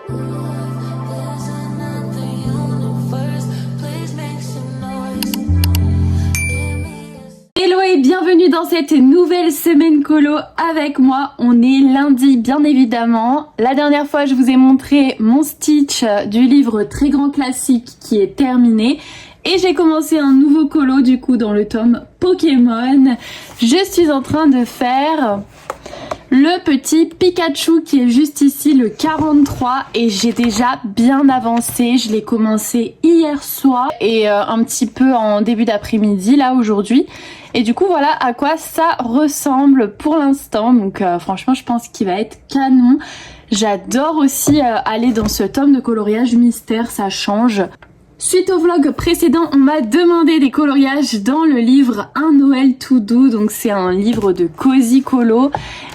Hello et bienvenue dans cette nouvelle semaine colo avec moi. On est lundi bien évidemment. La dernière fois je vous ai montré mon stitch du livre Très Grand Classique qui est terminé. Et j'ai commencé un nouveau colo du coup dans le tome Pokémon. Je suis en train de faire le petit Pikachu qui est juste ici, le 43, et j'ai déjà bien avancé. Je l'ai commencé hier soir et un petit peu en début d'après-midi là aujourd'hui. Et du coup voilà à quoi ça ressemble pour l'instant. Donc franchement je pense qu'il va être canon. J'adore aussi aller dans ce tome de coloriage mystère, ça change. Suite au vlog précédent, on m'a demandé des coloriages dans le livre Un Noël tout doux, donc c'est un livre de Cozy Colo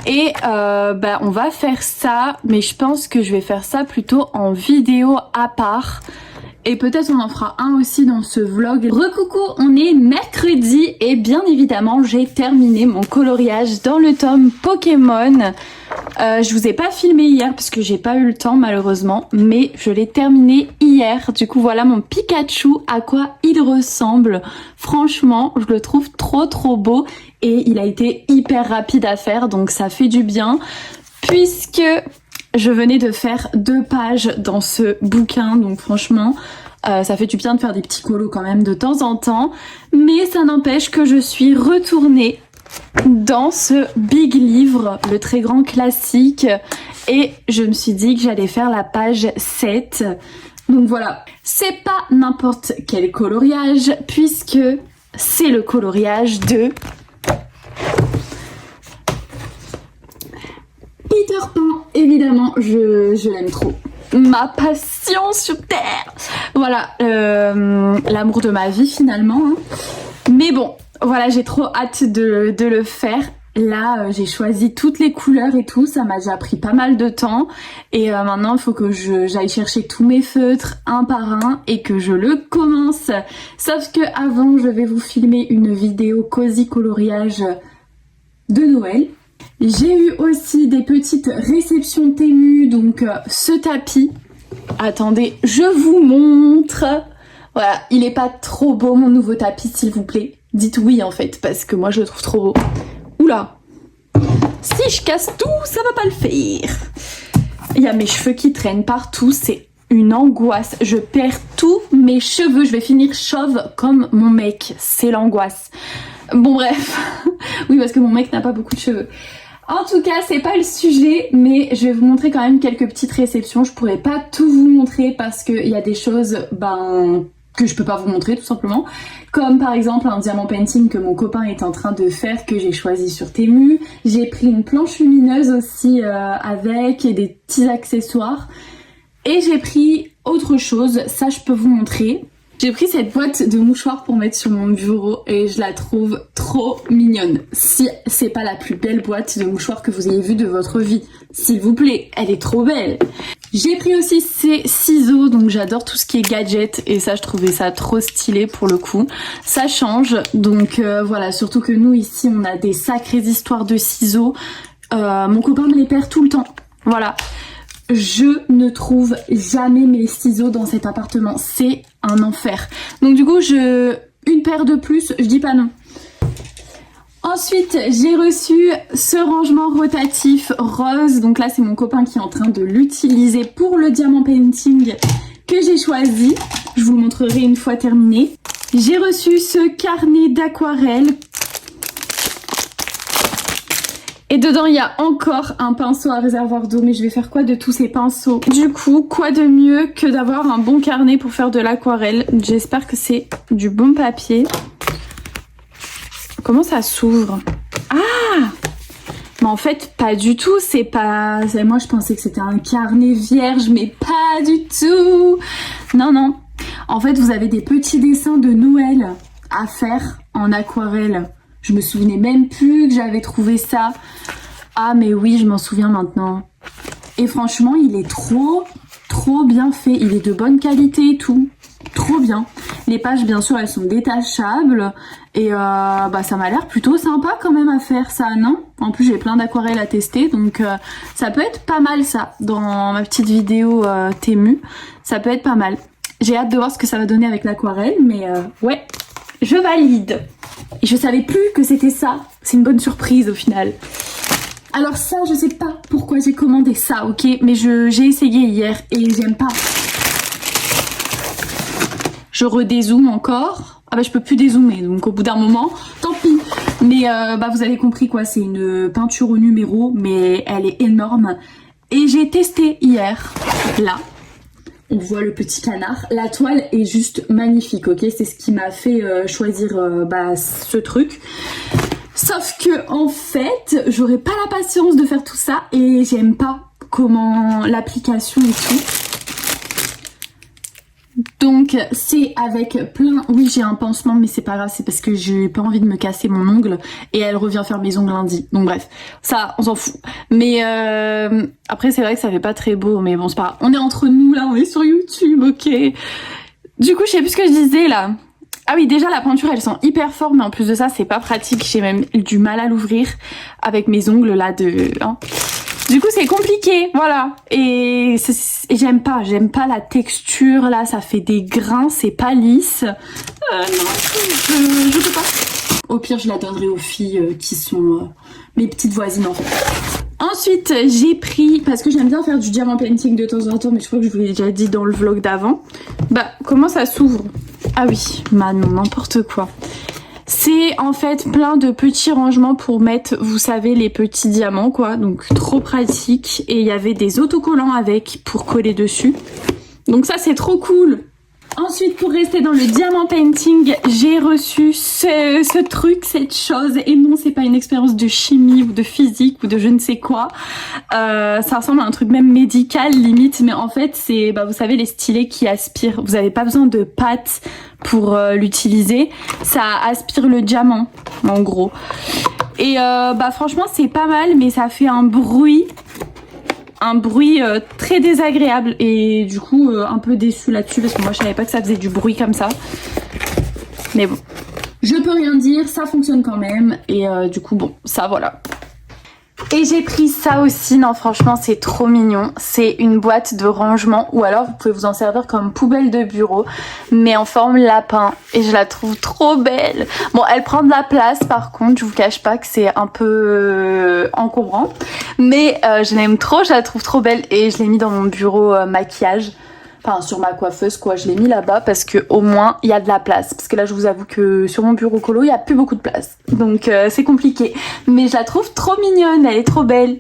et on va faire ça, mais je pense que je vais faire ça plutôt en vidéo à part. Et peut-être on en fera un aussi dans ce vlog. Recoucou, on est mercredi et bien évidemment j'ai terminé mon coloriage dans le tome Pokémon. Je vous ai pas filmé hier parce que j'ai pas eu le temps malheureusement, mais je l'ai terminé hier. Du coup voilà mon Pikachu, à quoi il ressemble. Franchement je le trouve trop beau et il a été hyper rapide à faire, donc ça fait du bien puisque je venais de faire 2 pages dans ce bouquin, donc franchement ça fait du bien de faire des petits colos quand même de temps en temps, mais ça n'empêche que je suis retournée dans ce big livre, le Très Grand Classique, et je me suis dit que j'allais faire la page 7. Donc voilà, c'est pas n'importe quel coloriage puisque c'est le coloriage de Peter Pan. Évidemment, je l'aime trop. Ma passion sur terre. Voilà, l'amour de ma vie finalement. Hein. Mais bon, voilà, j'ai trop hâte de le faire. Là, j'ai choisi toutes les couleurs et tout. Ça m'a déjà pris pas mal de temps. Et maintenant, il faut que j'aille chercher tous mes feutres un par un et que je le commence. Sauf que avant, je vais vous filmer une vidéo cosy coloriage de Noël. J'ai eu aussi des petites réceptions Temu, donc ce tapis. Attendez, je vous montre. Voilà, il est pas trop beau mon nouveau tapis, s'il vous plaît. Dites oui en fait, parce que moi je le trouve trop beau. Oula, si je casse tout, ça va pas le faire. Il y a mes cheveux qui traînent partout, c'est une angoisse. Je perds tous mes cheveux, je vais finir chauve comme mon mec, c'est l'angoisse. Bon bref, oui parce que mon mec n'a pas beaucoup de cheveux. En tout cas, c'est pas le sujet, mais je vais vous montrer quand même quelques petites réceptions. Je pourrais pas tout vous montrer parce qu'il y a des choses que je peux pas vous montrer tout simplement. Comme par exemple un diamant painting que mon copain est en train de faire, que j'ai choisi sur Temu. J'ai pris une planche lumineuse aussi avec et des petits accessoires. Et j'ai pris autre chose, ça je peux vous montrer. J'ai pris cette boîte de mouchoirs pour mettre sur mon bureau et je la trouve trop mignonne. Si c'est pas la plus belle boîte de mouchoirs que vous ayez vue de votre vie, s'il vous plaît, elle est trop belle. J'ai pris aussi ces ciseaux, donc j'adore tout ce qui est gadget et ça je trouvais ça trop stylé pour le coup. Ça change, donc voilà, surtout que nous ici on a des sacrées histoires de ciseaux. Mon copain me les perd tout le temps, voilà. Je ne trouve jamais mes ciseaux dans cet appartement, c'est un enfer. Donc du coup, une paire de plus, je dis pas non. Ensuite, j'ai reçu ce rangement rotatif rose. Donc là, c'est mon copain qui est en train de l'utiliser pour le diamant painting que j'ai choisi. Je vous le montrerai une fois terminé. J'ai reçu ce carnet d'aquarelle. Et dedans, il y a encore un pinceau à réservoir d'eau. Mais je vais faire quoi de tous ces pinceaux? Du coup, quoi de mieux que d'avoir un bon carnet pour faire de l'aquarelle? J'espère que c'est du bon papier. Comment ça s'ouvre? Ah! Mais en fait, pas du tout. C'est pas... Moi, je pensais que c'était un carnet vierge, mais pas du tout. Non, non. En fait, vous avez des petits dessins de Noël à faire en aquarelle. Je me souvenais même plus que j'avais trouvé ça. Ah mais oui, je m'en souviens maintenant. Et franchement, il est trop bien fait. Il est de bonne qualité et tout. Trop bien. Les pages bien sûr elles sont détachables et bah ça m'a l'air plutôt sympa quand même à faire ça, non? En plus j'ai plein d'aquarelles à tester donc ça peut être pas mal ça dans ma petite vidéo Temu, ça peut être pas mal. J'ai hâte de voir ce que ça va donner avec l'aquarelle mais ouais, je valide. Et je savais plus que c'était ça, c'est une bonne surprise au final. Alors ça, je sais pas pourquoi j'ai commandé ça, ok? Mais j'ai essayé hier et j'aime pas. Je redézoome encore. Ah bah je peux plus dézoomer, donc au bout d'un moment, tant pis. Mais bah vous avez compris quoi, c'est une peinture au numéro, mais elle est énorme. Et j'ai testé hier, là. On voit le petit canard. La toile est juste magnifique, ok? C'est ce qui m'a fait choisir bah, ce truc. Sauf que en fait, j'aurais pas la patience de faire tout ça et j'aime pas comment l'application et tout. Donc c'est avec plein... Oui, j'ai un pansement mais c'est pas grave, c'est parce que j'ai pas envie de me casser mon ongle et elle revient faire mes ongles lundi. Donc bref, ça on s'en fout. Mais après c'est vrai que ça fait pas très beau mais bon c'est pas grave. On est entre nous là, on est sur YouTube, ok. Du coup je sais plus ce que je disais là. Ah oui, déjà la peinture elle sent hyper fort mais en plus de ça c'est pas pratique, j'ai même du mal à l'ouvrir avec mes ongles là de... Hein. Du coup c'est compliqué, voilà. Et j'aime pas la texture là, ça fait des grains, c'est pas lisse. Non, je peux pas. Au pire je la donnerai aux filles qui sont mes petites voisines en fait. Ensuite j'ai pris, parce que j'aime bien faire du diamant painting de temps en temps, mais je crois que je vous l'ai déjà dit dans le vlog d'avant. Bah comment ça s'ouvre? Ah oui, Manon, n'importe quoi. C'est en fait plein de petits rangements pour mettre, vous savez, les petits diamants quoi. Donc trop pratique. Et il y avait des autocollants avec pour coller dessus. Donc ça c'est trop cool. Ensuite pour rester dans le diamant painting, j'ai reçu ce truc, cette chose. Et non c'est pas une expérience de chimie ou de physique ou de je ne sais quoi. Ça ressemble à un truc même médical limite. Mais en fait c'est, bah, vous savez les stylets qui aspirent. Vous n'avez pas besoin de pâte pour l'utiliser. Ça aspire le diamant en gros. Et bah franchement c'est pas mal mais ça fait un bruit très désagréable et du coup un peu déçue là-dessus parce que moi je savais pas que ça faisait du bruit comme ça. Mais bon, je peux rien dire, ça fonctionne quand même et du coup bon, ça voilà. Et j'ai pris ça aussi, non franchement c'est trop mignon, c'est une boîte de rangement ou alors vous pouvez vous en servir comme poubelle de bureau mais en forme lapin et je la trouve trop belle. Bon elle prend de la place par contre, je vous cache pas que c'est un peu encombrant mais je l'aime trop, je la trouve trop belle et je l'ai mis dans mon bureau maquillage. Enfin sur ma coiffeuse quoi, je l'ai mis là-bas parce que au moins il y a de la place. Parce que là je vous avoue que sur mon bureau colo il n'y a plus beaucoup de place. Donc c'est compliqué. Mais je la trouve trop mignonne, elle est trop belle.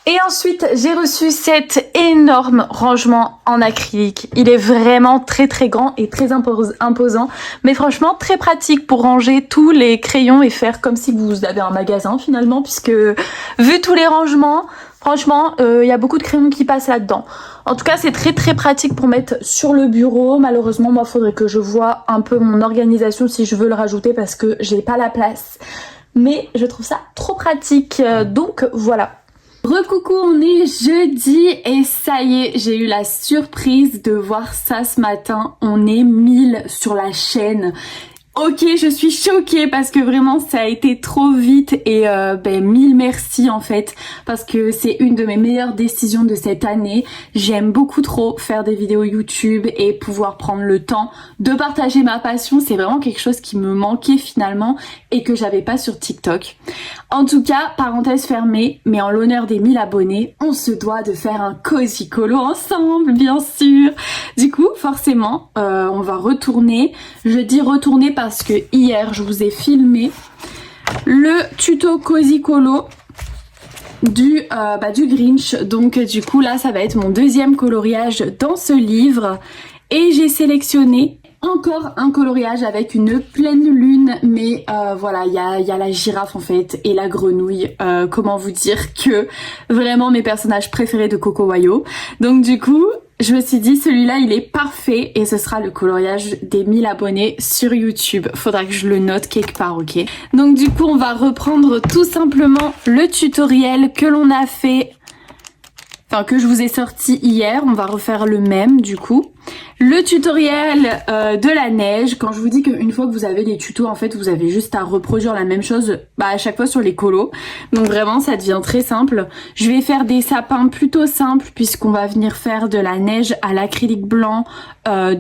Et ensuite j'ai reçu cet énorme rangement en acrylique. Il est vraiment très très grand et très imposant. Mais franchement très pratique pour ranger tous les crayons et faire comme si vous avez un magasin finalement. Puisque vu tous les rangements, franchement y a beaucoup de crayons qui passent là-dedans. En tout cas c'est très très pratique pour mettre sur le bureau. Malheureusement moi faudrait que je vois un peu mon organisation si je veux le rajouter parce que j'ai pas la place. Mais je trouve ça trop pratique donc voilà. Recoucou, on est jeudi et ça y est, j'ai eu la surprise de voir ça ce matin. On est 1000 sur la chaîne. Ok, je suis choquée parce que vraiment ça a été trop vite et ben 1000 merci en fait parce que c'est une de mes meilleures décisions de cette année. J'aime beaucoup trop faire des vidéos YouTube et pouvoir prendre le temps de partager ma passion. C'est vraiment quelque chose qui me manquait finalement et que j'avais pas sur TikTok. En tout cas, parenthèse fermée, mais en l'honneur des 1000 abonnés, on se doit de faire un Cozy Colo ensemble, bien sûr. Du coup, forcément, on va retourner. Je dis retourner parce que hier, je vous ai filmé le tuto Cozy Colo du Grinch. Donc du coup, là, ça va être mon deuxième coloriage dans ce livre. Et j'ai sélectionné encore un coloriage avec une pleine lune, mais voilà, il y a la girafe en fait et la grenouille. Comment vous dire que vraiment mes personnages préférés de Coco Wayo. Donc du coup, je me suis dit celui-là il est parfait et ce sera le coloriage des 1000 abonnés sur YouTube. Faudra que je le note quelque part, ok? Donc du coup, on va reprendre tout simplement le tutoriel que l'on a fait, enfin que je vous ai sorti hier. On va refaire le même du coup. Le tutoriel de la neige. Quand je vous dis qu'une fois que vous avez les tutos, en fait vous avez juste à reproduire la même chose à chaque fois sur les colos. Donc vraiment ça devient très simple. Je vais faire des sapins plutôt simples puisqu'on va venir faire de la neige à l'acrylique blanc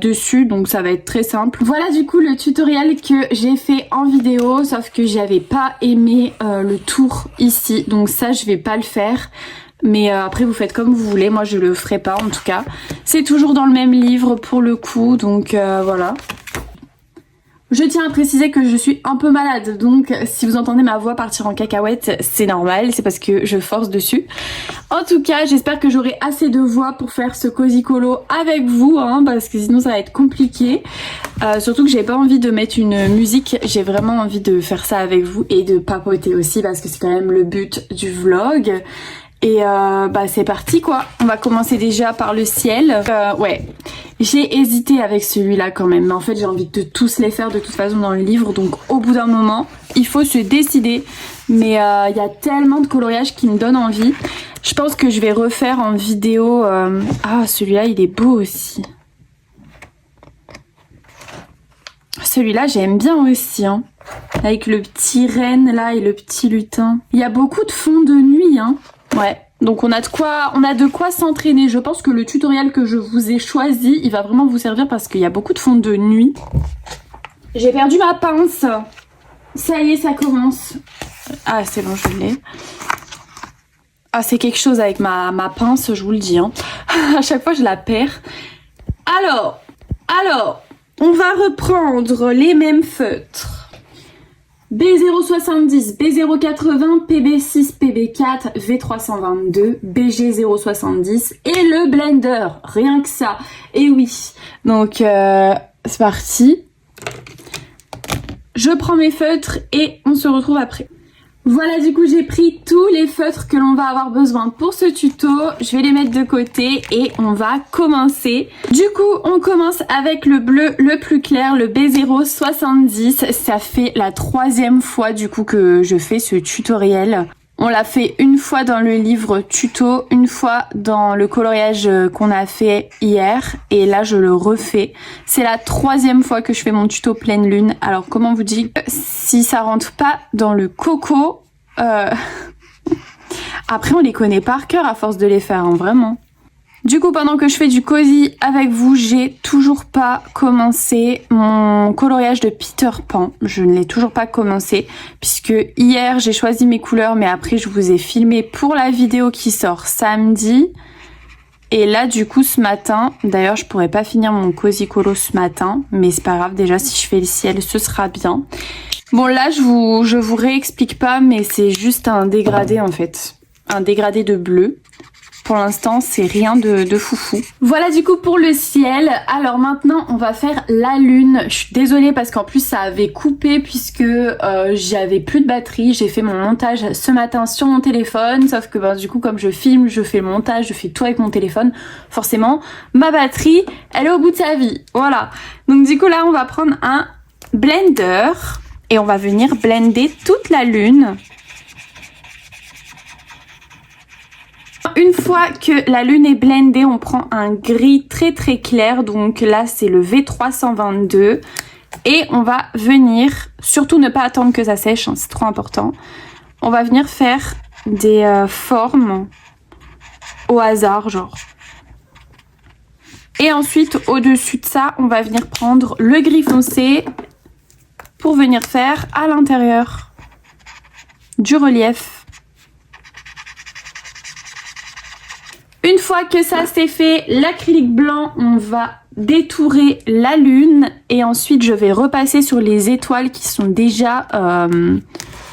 dessus, donc ça va être très simple. Voilà du coup le tutoriel que j'ai fait en vidéo, sauf que j'avais pas aimé le tour ici, donc ça je vais pas le faire. Mais après vous faites comme vous voulez, moi je le ferai pas en tout cas. C'est toujours dans le même livre pour le coup, donc voilà. Je tiens à préciser que je suis un peu malade, donc si vous entendez ma voix partir en cacahuète, c'est normal, c'est parce que je force dessus. En tout cas, j'espère que j'aurai assez de voix pour faire ce cosy colo avec vous, hein, parce que sinon ça va être compliqué. Surtout que j'ai pas envie de mettre une musique, j'ai vraiment envie de faire ça avec vous et de papoter aussi, parce que c'est quand même le but du vlog. Et bah c'est parti quoi. On va commencer déjà par le ciel. Ouais, j'ai hésité avec celui-là quand même, mais en fait j'ai envie de tous les faire de toute façon dans le livre, donc au bout d'un moment il faut se décider. Mais il y a tellement de coloriage qui me donne envie. Je pense que je vais refaire en vidéo. Ah, celui-là il est beau aussi. Celui-là j'aime bien aussi, hein. Avec le petit renne là et le petit lutin. Il y a beaucoup de fond de nuit, hein. Ouais, donc on a de quoi s'entraîner. Je pense que le tutoriel que je vous ai choisi, il va vraiment vous servir parce qu'il y a beaucoup de fond de nuit. J'ai perdu ma pince. Ça y est, ça commence. Ah, c'est bon, je l'ai. Ah, c'est quelque chose avec ma pince, je vous le dis, hein. À chaque fois, je la perds. Alors, on va reprendre les mêmes feutres. B070, B080, PB6, PB4, V322, BG070 et le blender, rien que ça. Et oui, donc c'est parti. Je prends mes feutres et on se retrouve après. Voilà, du coup j'ai pris tous les feutres que l'on va avoir besoin pour ce tuto. Je vais les mettre de côté et on va commencer. Du coup on commence avec le bleu le plus clair, le B070. Ça fait la 3e fois du coup que je fais ce tutoriel. On l'a fait une fois dans le livre tuto, une fois dans le coloriage qu'on a fait hier et là je le refais. C'est la 3e fois que je fais mon tuto pleine lune. Alors comment vous dire, si ça rentre pas dans le coco, après on les connaît par cœur à force de les faire, hein, vraiment. Du coup, pendant que je fais du cosy avec vous, j'ai toujours pas commencé mon coloriage de Peter Pan. Je ne l'ai toujours pas commencé puisque hier j'ai choisi mes couleurs, mais après je vous ai filmé pour la vidéo qui sort samedi. Et là du coup ce matin, d'ailleurs je pourrais pas finir mon cosy colo ce matin, mais c'est pas grave, déjà si je fais le ciel ce sera bien. Bon là je vous réexplique pas, mais c'est juste un dégradé en fait, un dégradé de bleu. Pour l'instant, c'est rien de foufou. Voilà du coup pour le ciel. Alors maintenant, on va faire la lune. Je suis désolée parce qu'en plus, ça avait coupé puisque j'avais plus de batterie. J'ai fait mon montage ce matin sur mon téléphone. Sauf que ben, du coup, comme je filme, je fais le montage, je fais tout avec mon téléphone. Forcément, ma batterie, elle est au bout de sa vie. Voilà. Donc du coup, là, on va prendre un blender et on va venir blender toute la lune. Une fois que la lune est blendée, on prend un gris très très clair, donc là c'est le V322 et on va venir, surtout ne pas attendre que ça sèche, hein, c'est trop important, on va venir faire des formes au hasard genre. Et ensuite au-dessus de ça, on va venir prendre le gris foncé pour venir faire à l'intérieur du relief. Une fois que ça c'est fait, l'acrylique blanc, on va détourer la lune et ensuite je vais repasser sur les étoiles qui sont déjà, je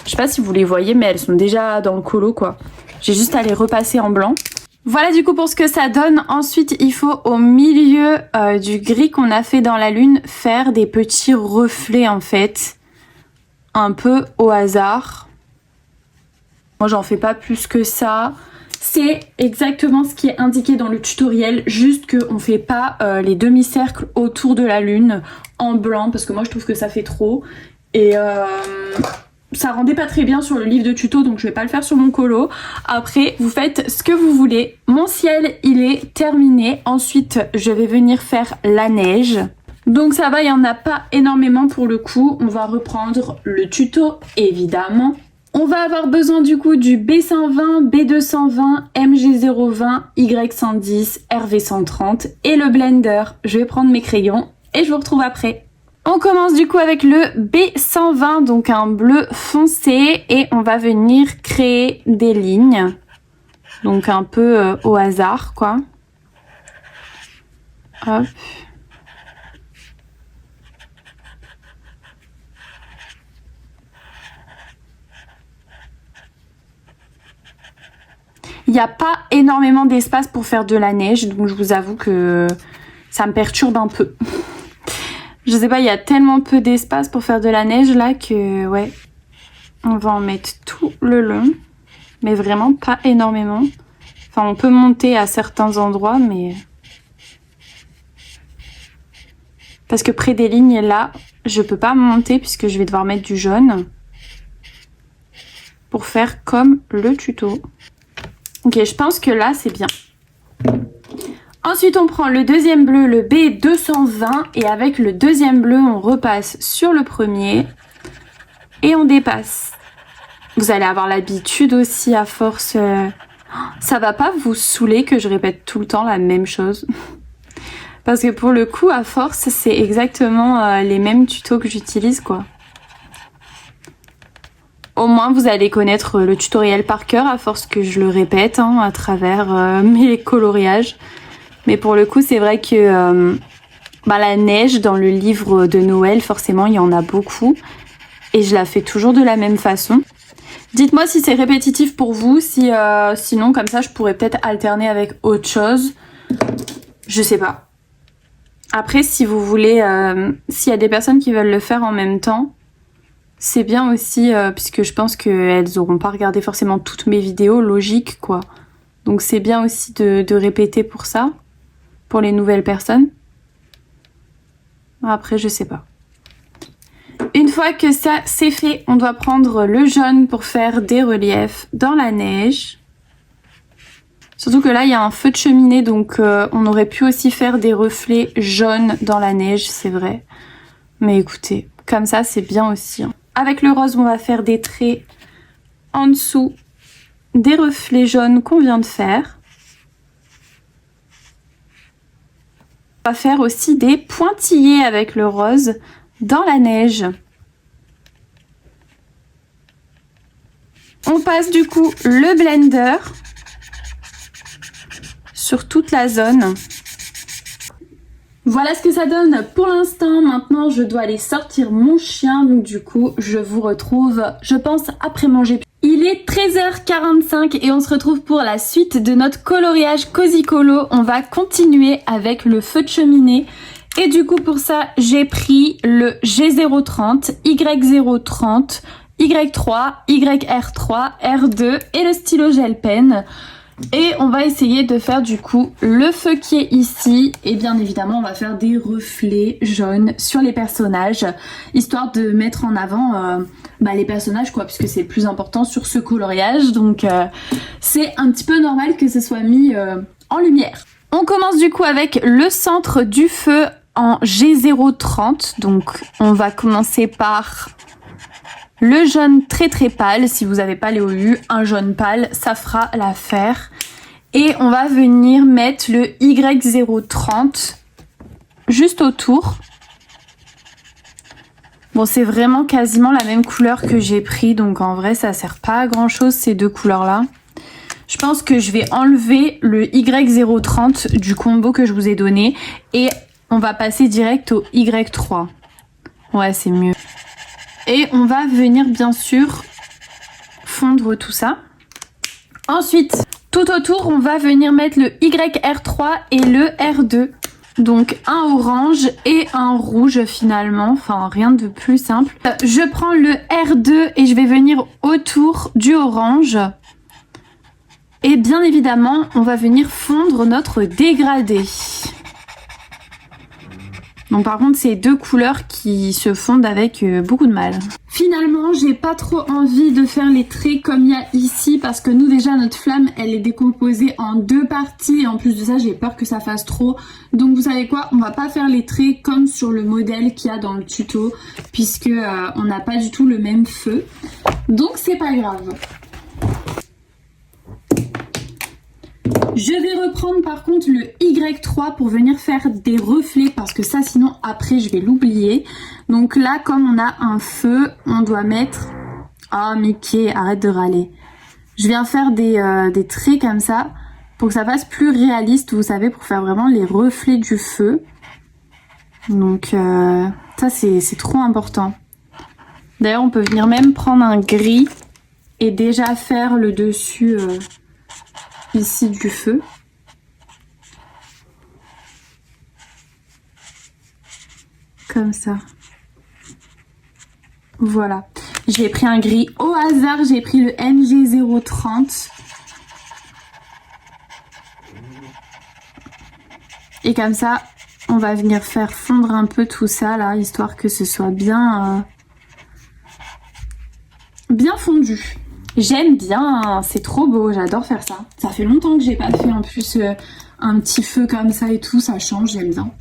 sais pas si vous les voyez, mais elles sont déjà dans le colo quoi. J'ai juste à les repasser en blanc. Voilà du coup pour ce que ça donne. Ensuite il faut au milieu du gris qu'on a fait dans la lune faire des petits reflets en fait, un peu au hasard. Moi j'en fais pas plus que ça. C'est exactement ce qui est indiqué dans le tutoriel, juste qu'on ne fait pas les demi-cercles autour de la lune en blanc, parce que moi je trouve que ça fait trop. Et ça rendait pas très bien sur le livre de tuto, donc je vais pas le faire sur mon colo. Après, vous faites ce que vous voulez. Mon ciel, il est terminé. Ensuite, je vais venir faire la neige. Donc ça va, il n'y en a pas énormément pour le coup. On va reprendre le tuto, évidemment. On va avoir besoin du coup du B120, B220, MG020, Y110, RV130 et le blender. Je vais prendre mes crayons et je vous retrouve après. On commence du coup avec le B120, donc un bleu foncé, et on va venir créer des lignes, donc un peu au hasard quoi. Hop. Il n'y a pas énormément d'espace pour faire de la neige, donc je vous avoue que ça me perturbe un peu. Je sais pas, il y a tellement peu d'espace pour faire de la neige là que ouais, on va en mettre tout le long, mais vraiment pas énormément. Enfin, on peut monter à certains endroits, mais parce que près des lignes là, je peux pas monter puisque je vais devoir mettre du jaune pour faire comme le tuto. Ok, je pense que là c'est bien. Ensuite, on prend le deuxième bleu, le B220, et avec le deuxième bleu, on repasse sur le premier et on dépasse. Vous allez avoir l'habitude aussi à force. Ça va pas vous saouler que je répète tout le temps la même chose. Parce que pour le coup, à force, c'est exactement les mêmes tutos que j'utilise, quoi. Au moins, vous allez connaître le tutoriel par cœur à force que je le répète hein, à travers mes coloriages. Mais pour le coup, c'est vrai que la neige, dans le livre de Noël, forcément, il y en a beaucoup. Et je la fais toujours de la même façon. Dites-moi si c'est répétitif pour vous, si sinon, comme ça, je pourrais peut-être alterner avec autre chose. Je sais pas. Après, si vous voulez, s'il y a des personnes qui veulent le faire en même temps, c'est bien aussi, puisque je pense qu'elles n'auront pas regardé forcément toutes mes vidéos, logique, quoi. Donc c'est bien aussi de répéter pour ça. Pour les nouvelles personnes. Après, je sais pas. Une fois que ça c'est fait, on doit prendre le jaune pour faire des reliefs dans la neige. Surtout que là, il y a un feu de cheminée, donc on aurait pu aussi faire des reflets jaunes dans la neige, c'est vrai. Mais écoutez, comme ça, c'est bien aussi. Hein. Avec le rose, on va faire des traits en dessous des reflets jaunes qu'on vient de faire. On va faire aussi des pointillés avec le rose dans la neige. On passe du coup le blender sur toute la zone. Voilà ce que ça donne pour l'instant. Maintenant, je dois aller sortir mon chien. Donc du coup, je vous retrouve, je pense, après manger. Il est 13h45 et on se retrouve pour la suite de notre coloriage Cozy Colo. On va continuer avec le feu de cheminée. Et du coup, pour ça, j'ai pris le G030, Y030, Y3, YR3, R2 et le stylo gel pen. Et on va essayer de faire du coup le feu qui est ici. Et bien évidemment, on va faire des reflets jaunes sur les personnages, histoire de mettre en avant les personnages, quoi, puisque c'est le plus important sur ce coloriage. Donc c'est un petit peu normal que ce soit mis en lumière. On commence du coup avec le centre du feu en G030. Donc on va commencer par le jaune très très pâle. Si vous n'avez pas les OU, un jaune pâle, ça fera l'affaire. Et on va venir mettre le Y030 juste autour. Bon, c'est vraiment quasiment la même couleur que j'ai pris, donc en vrai ça sert pas à grand chose ces deux couleurs là. Je pense que je vais enlever le Y030 du combo que je vous ai donné et on va passer direct au Y3. Ouais, c'est mieux. Et on va venir bien sûr fondre tout ça. Ensuite, tout autour, on va venir mettre le YR3 et le R2. Donc un orange et un rouge finalement, enfin rien de plus simple. Je prends le R2 et je vais venir autour du orange. Et bien évidemment, on va venir fondre notre dégradé. Donc par contre c'est deux couleurs qui se fondent avec beaucoup de mal. Finalement j'ai pas trop envie de faire les traits comme il y a ici parce que nous déjà notre flamme elle est décomposée en deux parties et en plus de ça j'ai peur que ça fasse trop. Donc vous savez quoi, on va pas faire les traits comme sur le modèle qu'il y a dans le tuto puisque on n'a pas du tout le même feu. Donc c'est pas grave. Je vais reprendre par contre le Y3 pour venir faire des reflets parce que ça sinon après je vais l'oublier. Donc là comme on a un feu, on doit mettre... Oh Mickey, arrête de râler. Je viens faire des traits comme ça pour que ça fasse plus réaliste, vous savez, pour faire vraiment les reflets du feu. Donc ça c'est trop important. D'ailleurs on peut venir même prendre un gris et déjà faire le dessus... ici du feu. Comme ça. Voilà. J'ai pris un gris au hasard, j'ai pris le NG030. Et comme ça, on va venir faire fondre un peu tout ça là, histoire que ce soit bien, bien fondu. J'aime bien, c'est trop beau, j'adore faire ça. Ça fait longtemps que j'ai pas fait en plus un petit feu comme ça et tout, ça change, j'aime bien.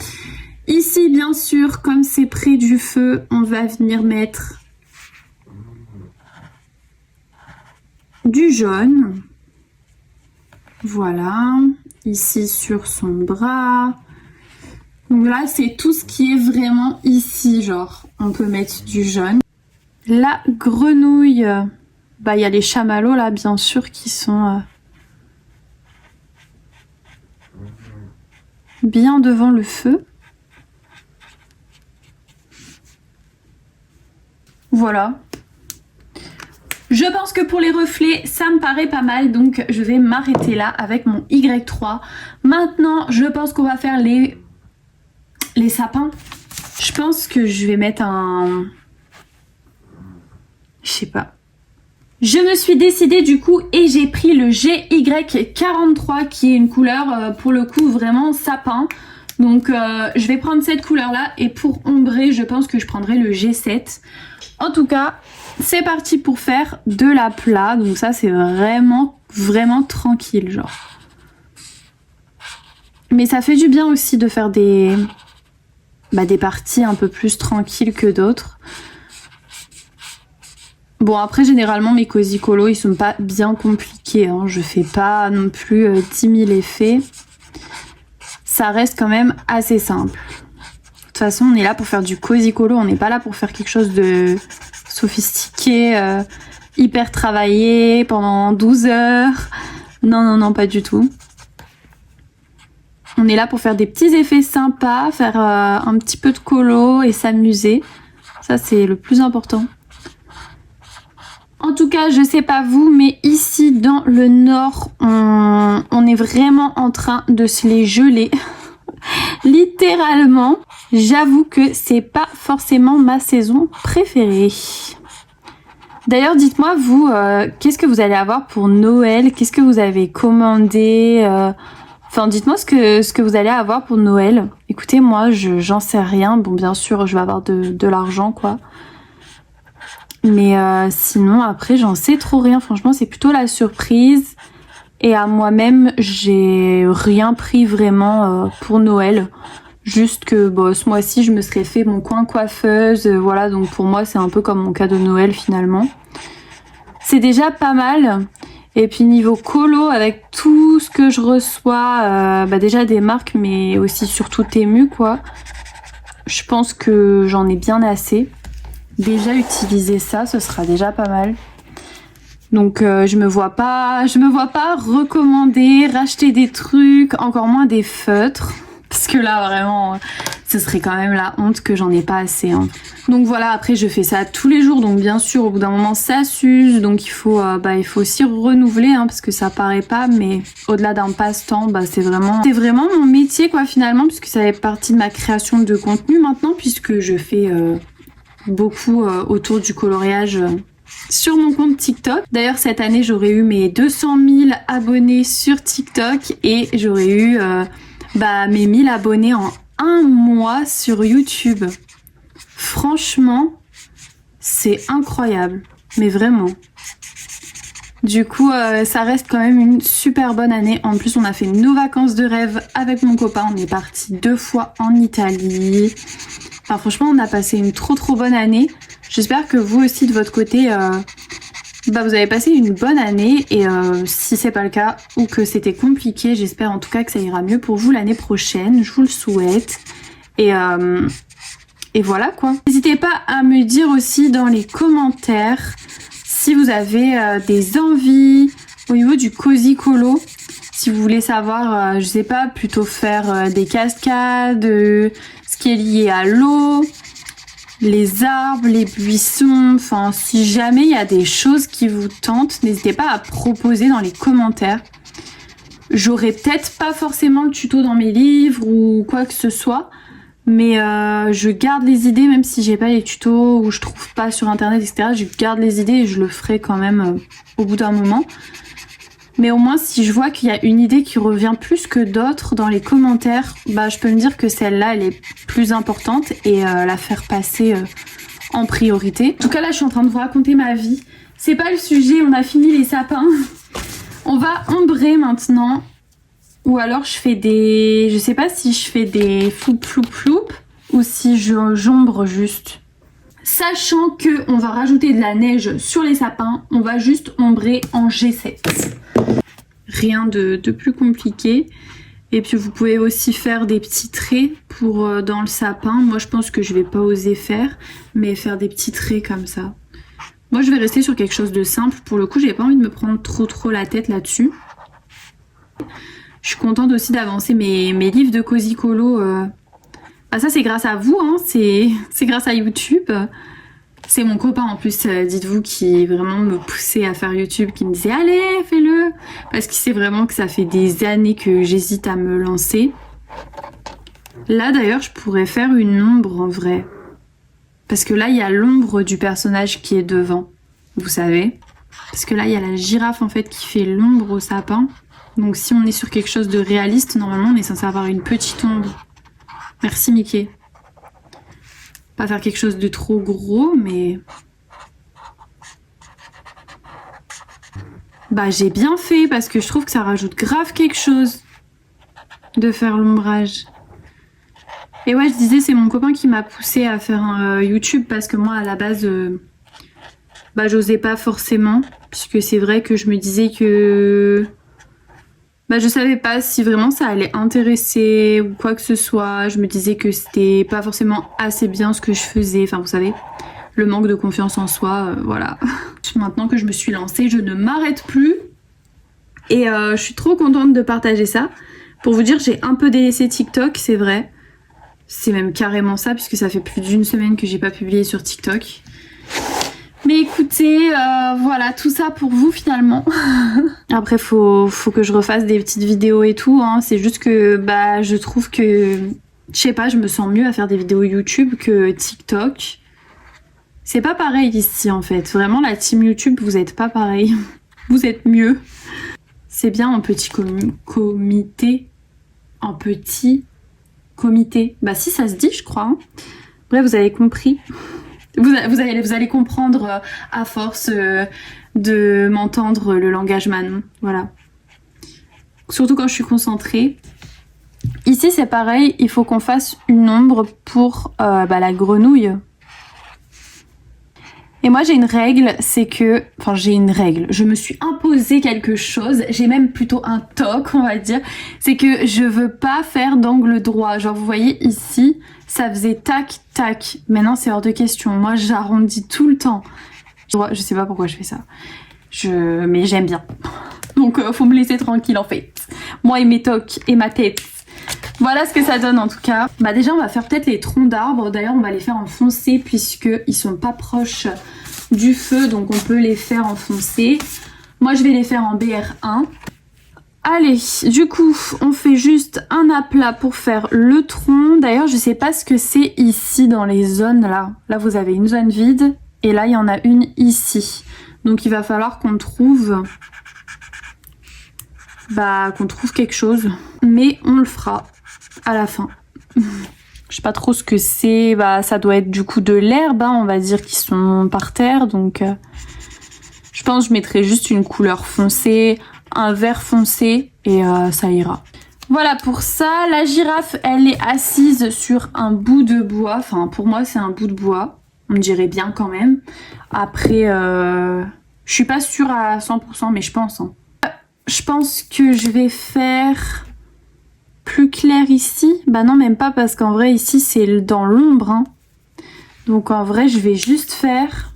Ici, bien sûr, comme c'est près du feu, on va venir mettre du jaune. Voilà, ici sur son bras. Donc là, c'est tout ce qui est vraiment ici, genre, on peut mettre du jaune. La grenouille... Bah, il y a les chamallows là, bien sûr, qui sont bien devant le feu. Voilà. Je pense que pour les reflets, ça me paraît pas mal, donc je vais m'arrêter là avec mon Y3. Maintenant, je pense qu'on va faire les sapins. Je pense que je vais mettre un... Je sais pas. Je me suis décidée du coup et j'ai pris le GY43 qui est une couleur pour le coup vraiment sapin. Donc je vais prendre cette couleur là et pour ombrer je pense que je prendrai le G7. En tout cas c'est parti pour faire de l'aplat. Donc ça c'est vraiment tranquille genre. Mais ça fait du bien aussi de faire des parties un peu plus tranquilles que d'autres. Bon après généralement mes cosy colos ils sont pas bien compliqués, hein. Je fais pas non plus 10 000 effets. Ça reste quand même assez simple. De toute façon on est là pour faire du cosy colo, on n'est pas là pour faire quelque chose de sophistiqué, hyper travaillé pendant 12 heures. Non pas du tout. On est là pour faire des petits effets sympas, faire un petit peu de colo et s'amuser. Ça c'est le plus important. En tout cas, je sais pas vous, mais ici dans le nord, on est vraiment en train de se les geler. Littéralement. J'avoue que c'est pas forcément ma saison préférée. D'ailleurs, dites-moi vous, qu'est-ce que vous allez avoir pour Noël? Qu'est-ce que vous avez commandé? Enfin, dites-moi ce que vous allez avoir pour Noël. Écoutez, moi, j'en sais rien. Bon, bien sûr, je vais avoir de l'argent, quoi. Mais sinon après j'en sais trop rien, franchement c'est plutôt la surprise. Et à moi-même j'ai rien pris vraiment pour Noël. Juste que ce mois-ci je me serais fait mon coin coiffeuse, voilà, donc pour moi c'est un peu comme mon cadeau de Noël finalement. C'est déjà pas mal. Et puis niveau colo avec tout ce que je reçois, déjà des marques mais aussi surtout Temu quoi. Je pense que j'en ai bien assez. Déjà utiliser ça, ce sera déjà pas mal. Donc je me vois pas recommander, racheter des trucs, encore moins des feutres. Parce que là vraiment, ce serait quand même la honte que j'en ai pas assez. Hein. Donc voilà, après je fais ça tous les jours, donc bien sûr au bout d'un moment ça s'use. Donc il faut aussi renouveler, hein, parce que ça paraît pas, mais au-delà d'un passe-temps, c'est vraiment mon métier quoi finalement, puisque ça fait partie de ma création de contenu maintenant, puisque je fais... beaucoup autour du coloriage sur mon compte TikTok. D'ailleurs cette année j'aurais eu mes 200 000 abonnés sur TikTok et j'aurais eu mes 1000 abonnés en 1 mois sur YouTube. Franchement, c'est incroyable. Mais vraiment. Du coup, ça reste quand même une super bonne année. En plus, on a fait nos vacances de rêve avec mon copain. On est parti 2 fois en Italie. Enfin, franchement, on a passé une trop bonne année. J'espère que vous aussi, de votre côté, vous avez passé une bonne année. Et si c'est pas le cas ou que c'était compliqué, j'espère en tout cas que ça ira mieux pour vous l'année prochaine. Je vous le souhaite. Et voilà quoi. N'hésitez pas à me dire aussi dans les commentaires si vous avez des envies au niveau du Cozy Colo, si vous voulez savoir, je sais pas, plutôt faire des cascades, ce qui est lié à l'eau, les arbres, les buissons, enfin si jamais il y a des choses qui vous tentent, n'hésitez pas à proposer dans les commentaires. J'aurai peut-être pas forcément le tuto dans mes livres ou quoi que ce soit, mais je garde les idées même si j'ai pas les tutos ou je trouve pas sur internet etc. Je garde les idées et je le ferai quand même au bout d'un moment. Mais au moins si je vois qu'il y a une idée qui revient plus que d'autres dans les commentaires, bah je peux me dire que celle-là elle est plus importante et la faire passer en priorité. En tout cas là je suis en train de vous raconter ma vie. C'est pas le sujet, on a fini les sapins. On va ombrer maintenant. Ou alors je fais des... Je sais pas si je fais des floup ou si j'ombre juste. Sachant que on va rajouter de la neige sur les sapins, on va juste ombrer en G7. Rien de plus compliqué. Et puis vous pouvez aussi faire des petits traits pour dans le sapin. Moi je pense que je vais pas oser faire, mais faire des petits traits comme ça. Moi je vais rester sur quelque chose de simple. Pour le coup j'ai pas envie de me prendre trop la tête là-dessus. Je suis contente aussi d'avancer mes livres de Cozy Colo. Bah ça c'est grâce à vous, hein. C'est grâce à YouTube. C'est mon copain en plus, dites-vous, qui vraiment me poussait à faire YouTube, qui me disait allez fais-le. Parce qu'il sait vraiment que ça fait des années que j'hésite à me lancer. Là d'ailleurs je pourrais faire une ombre en vrai. Parce que là il y a l'ombre du personnage qui est devant, vous savez. Parce que là il y a la girafe en fait qui fait l'ombre au sapin. Donc si on est sur quelque chose de réaliste, normalement on est censé avoir une petite ombre. Merci Mickey. Pas faire quelque chose de trop gros, mais... Bah j'ai bien fait parce que je trouve que ça rajoute grave quelque chose de faire l'ombrage. Et ouais je disais c'est mon copain qui m'a poussé à faire un YouTube parce que moi à la base... bah j'osais pas forcément. Puisque c'est vrai que je me disais que... Bah je savais pas si vraiment ça allait intéresser ou quoi que ce soit. Je me disais que c'était pas forcément assez bien ce que je faisais. Enfin vous savez, le manque de confiance en soi, voilà. Maintenant que je me suis lancée, je ne m'arrête plus. Et je suis trop contente de partager ça. Pour vous dire, j'ai un peu délaissé TikTok, c'est vrai. C'est même carrément ça, puisque ça fait plus d'1 semaine que j'ai pas publié sur TikTok. Mais écoutez, voilà, tout ça pour vous finalement. Après, faut que je refasse des petites vidéos et tout, hein. C'est juste que bah je trouve que, je sais pas, je me sens mieux à faire des vidéos YouTube que TikTok. C'est pas pareil ici en fait. Vraiment, la team YouTube, vous êtes pas pareil. Vous êtes mieux. C'est bien en petit comité. En petit comité. Bah si, ça se dit, je crois. Hein. Bref, vous avez compris. Vous allez comprendre à force de m'entendre le langage Manon. Voilà. Surtout quand je suis concentrée. Ici, c'est pareil. Il faut qu'on fasse une ombre pour la grenouille. Et moi, j'ai une règle. C'est que... Enfin, j'ai une règle. Je me suis imposé quelque chose. J'ai même plutôt un toc, on va dire. C'est que je veux pas faire d'angle droit. Genre, vous voyez ici... Ça faisait tac, tac. Maintenant, c'est hors de question. Moi, j'arrondis tout le temps. Je sais pas pourquoi je fais ça. Mais j'aime bien. Donc, faut me laisser tranquille, en fait. Moi et mes tocs et ma tête. Voilà ce que ça donne, en tout cas. Bah, déjà, on va faire peut-être les troncs d'arbres. D'ailleurs, on va les faire en foncé, puisqu'ils sont pas proches du feu. Donc, on peut les faire en foncé. Moi, je vais les faire en BR1. Allez, du coup, on fait juste un aplat pour faire le tronc. D'ailleurs, je sais pas ce que c'est ici dans les zones là. Là, vous avez une zone vide et là, il y en a une ici. Donc, il va falloir qu'on trouve... qu'on trouve quelque chose. Mais on le fera à la fin. Je sais pas trop ce que c'est. Bah, ça doit être du coup de l'herbe, hein, on va dire, qui sont par terre. Donc, je pense que je mettrai juste une couleur foncée, un vert foncé et ça ira. Voilà pour ça. La girafe, elle est assise sur un bout de bois. Enfin, pour moi, c'est un bout de bois. On dirait bien quand même. Après, je suis pas sûre à 100%, mais je pense. Hein. Je pense que je vais faire plus clair ici. Bah non, même pas, parce qu'en vrai, ici, c'est dans l'ombre. Hein. Donc, en vrai, je vais juste faire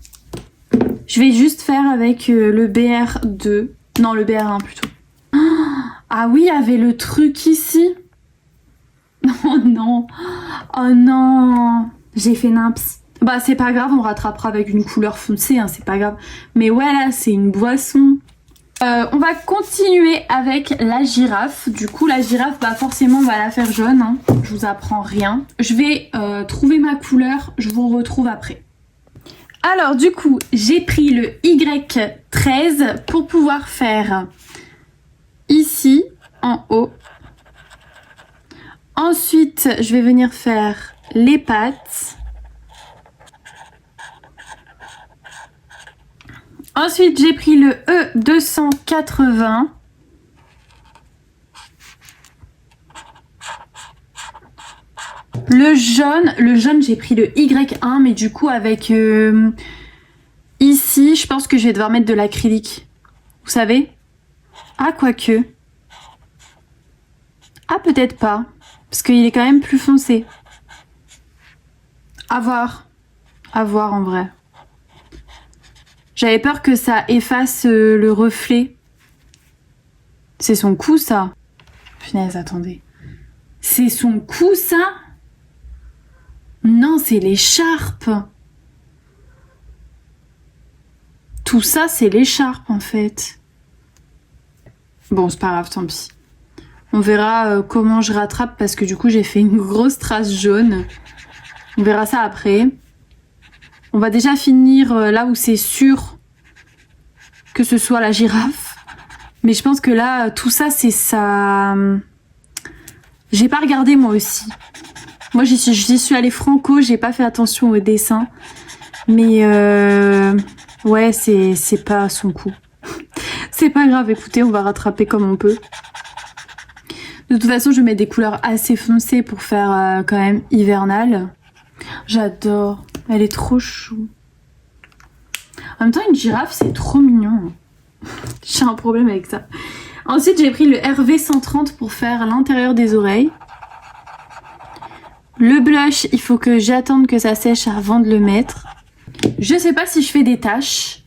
avec le BR2. Non, le BR1 plutôt. Ah oui, il y avait le truc ici. Oh non. Oh non. J'ai fait nimps. Bah, c'est pas grave, on rattrapera avec une couleur foncée, hein, c'est pas grave. Mais ouais, là, c'est une boisson. On va continuer avec la girafe. Du coup, la girafe, bah forcément, on va la faire jaune. Hein. Je vous apprends rien. Je vais trouver ma couleur. Je vous retrouve après. Alors, du coup, j'ai pris le Y13 pour pouvoir faire ici, en haut. Ensuite, je vais venir faire les pattes. Ensuite, j'ai pris le E280. Le jaune, j'ai pris le Y1, mais du coup, avec ici, je pense que je vais devoir mettre de l'acrylique. Vous savez? Ah, quoique. Ah, peut-être pas. Parce qu'il est quand même plus foncé. À voir. À voir en vrai. J'avais peur que ça efface le reflet. C'est son cou, ça. Punaise, attendez. C'est son cou, ça? Non, c'est l'écharpe. Tout ça, c'est l'écharpe, en fait. Bon, c'est pas grave, tant pis. On verra comment je rattrape, parce que du coup, j'ai fait une grosse trace jaune. On verra ça après. On va déjà finir là où c'est sûr que ce soit la girafe. Mais je pense que là, tout ça, c'est ça... J'ai pas regardé, moi aussi. Moi, j'y suis allée franco, j'ai pas fait attention au dessin. Mais ouais, c'est pas son coup. C'est pas grave, écoutez, on va rattraper comme on peut. De toute façon, je mets des couleurs assez foncées pour faire quand même hivernal. J'adore. Elle est trop chou. En même temps, une girafe, c'est trop mignon. J'ai un problème avec ça. Ensuite, j'ai pris le RV130 pour faire l'intérieur des oreilles. Le blush, il faut que j'attende que ça sèche avant de le mettre. Je sais pas si je fais des taches.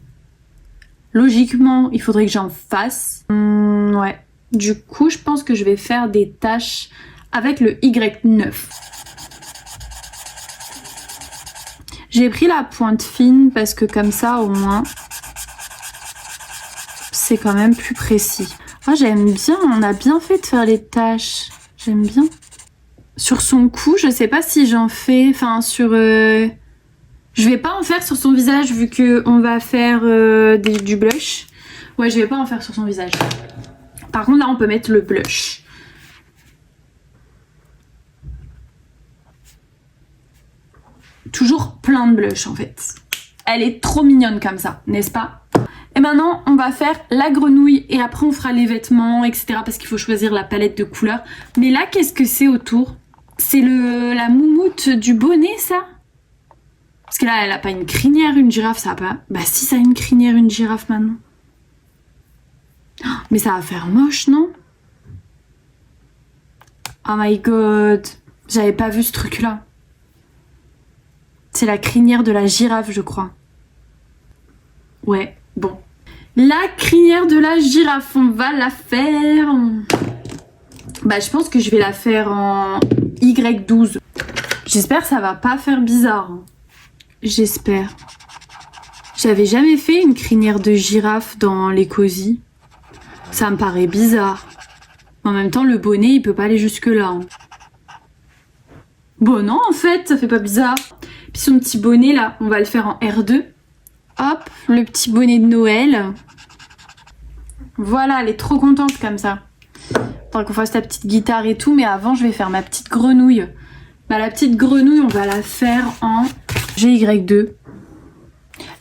Logiquement, il faudrait que j'en fasse. Ouais. Du coup, je pense que je vais faire des taches avec le Y9. J'ai pris la pointe fine parce que comme ça, au moins, c'est quand même plus précis. Moi, j'aime bien. On a bien fait de faire les taches. J'aime bien. Sur son cou, je sais pas si j'en fais. Enfin, sur... Je vais pas en faire sur son visage vu qu'on va faire du blush. Ouais, je vais pas en faire sur son visage. Par contre, là, on peut mettre le blush. Toujours plein de blush, en fait. Elle est trop mignonne comme ça, n'est-ce pas? Et maintenant, on va faire la grenouille et après, on fera les vêtements, etc. Parce qu'il faut choisir la palette de couleurs. Mais là, qu'est-ce que c'est autour? C'est la moumoute du bonnet, ça? Parce que là, elle a pas une crinière, une girafe, ça a pas... Bah si, ça a une crinière, une girafe, maintenant. Mais ça va faire moche, non? Oh my god. J'avais pas vu ce truc-là. C'est la crinière de la girafe, je crois. Ouais, bon. La crinière de la girafe, on va la faire... Bah, je pense que je vais la faire en Y12. J'espère que ça va pas faire bizarre. J'espère. J'avais jamais fait une crinière de girafe dans les cosy. Ça me paraît bizarre. En même temps, le bonnet, il peut pas aller jusque-là. Hein. Bon, non, en fait, ça fait pas bizarre. Puis son petit bonnet, là, on va le faire en R2. Hop, le petit bonnet de Noël. Voilà, elle est trop contente comme ça. Faudra qu'on fasse la petite guitare et tout, mais avant, je vais faire ma petite grenouille. Bah, la petite grenouille, on va la faire en GY2.